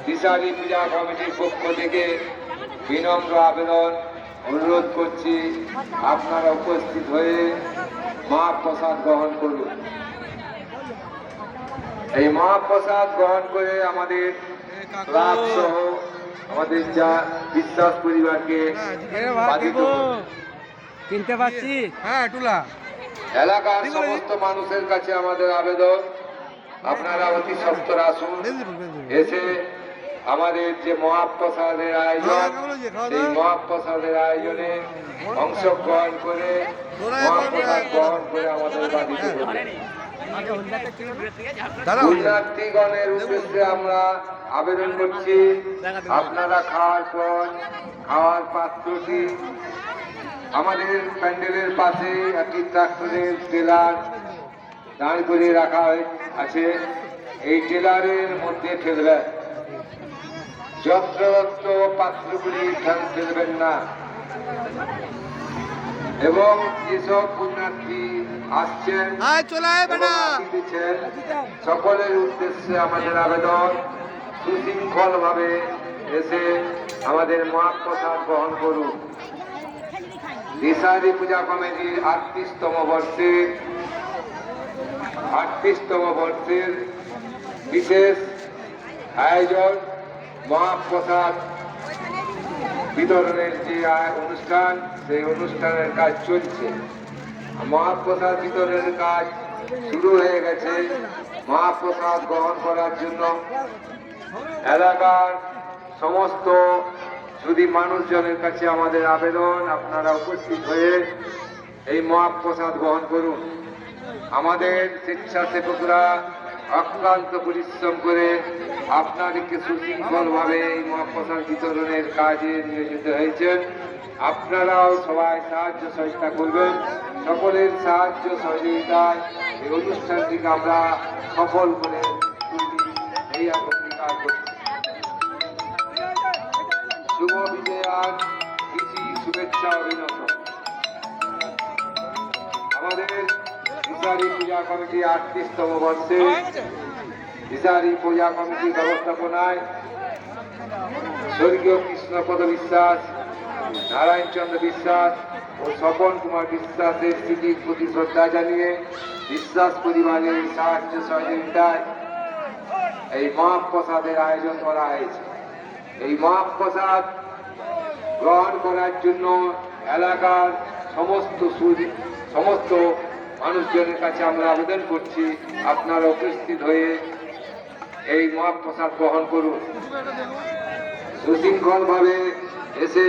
দিশারি পূজা কমিটির পক্ষ থেকে বিনম্র আবেদন অনুরোধ করছি, আপনারা উপস্থিত হয়ে মহাপ্রসাদ গ্রহণ করুন। এই মহাপ্রসাদ গ্রহণ করে আমাদের ক্লাব সহ আমাদের যা বিশ্বাস পরিবারকে কিনতে পারছি। হ্যাঁ টুলা এলাকার সমস্ত মানুষের কাছে আমাদের আবেদন, আপনারা অতি সত্বর আসুন, এসে আমাদের যে মহাপ্রসাদের আয়োজন, সেই মহাপ্রসাদের আয়োজনে অংশগ্রহণ করে মহাপ্রসাদ গ্রহণ করে আমাদের বাড়িতে পুণ্যার্থীগণের উদ্দেশ্যে আমরা আবেদন করছি, আপনারা খাওয়ার পর খাওয়ার পাত্রটি আমাদের প্যান্ডেলের পাশে একটি ট্রাক্টরের ট্রেলার দাঁড় করিয়ে রাখা আছে, এই ট্রেলারের মধ্যে ফেলবেন। যত্রতত্র পাত্রগুলি ফেলবেন না। এবং যেসব পুণ্যার্থী আসছেন সকলের উদ্দেশ্যে আমাদের আবেদন, সুশৃঙ্খল ভাবে এসে আমাদের মহাপ্রসাদ গ্রহণ করুন। দিশারি পূজা কমিটির 38তম বর্ষের বিশেষ আয়োজন মহাপ্রসাদ বিতরণের যে অনুষ্ঠান, সেই অনুষ্ঠানের কাজ চলছে। মহাপ্রসাদ বিতরণের কাজ শুরু হয়ে গেছে। মহাপ্রসাদ গ্রহণ করার জন্য এলাকার সমস্ত যদি মানুষজনের কাছে আমাদের আবেদন, আপনারা উপস্থিত হয়ে এই মহাপ্রসাদ গ্রহণ করুন। আমাদের স্বেচ্ছাসেবকরা অক্লান্ত পরিশ্রম করে আপনাদেরকে সুশৃঙ্খলভাবে এই মহাপ্রসাদ বিতরণের কাজে নিয়োজিত হয়েছেন। আপনারাও সবাই সাহায্য সহযোগিতা করবেন। সকলের সাহায্য সহযোগিতায় এই অনুষ্ঠানটিকে আমরা সফল করে তুলি, এই অঙ্গীকার করছি। শুভ বিজয়ার প্রীতি শুভেচ্ছা অভিনন্দন। আমাদের দিশারি পূজা কমিটি 38তম বর্ষে দিশারি পূজা কমিটির ব্যবস্থাপনায় স্বর্গীয় কৃষ্ণপদ বিশ্বাস, নারায়ণচন্দ্র বিশ্বাস ও স্বপন কুমার বিশ্বাসের স্মৃতির প্রতি শ্রদ্ধা জানিয়ে বিশ্বাস পরিবারের সাহায্য সহযোগিতায় এই মহাপ্রসাদের আয়োজন করা হয়েছে। এই মহাপ্রসাদ গ্রহণ করার জন্য এলাকার সমস্ত মানুষজনের কাছে আমরা আবেদন করছি, আপনারা উপস্থিত হয়ে এই মহাপ্রসাদ গ্রহণ করুন। সুশৃঙ্খলভাবে এসে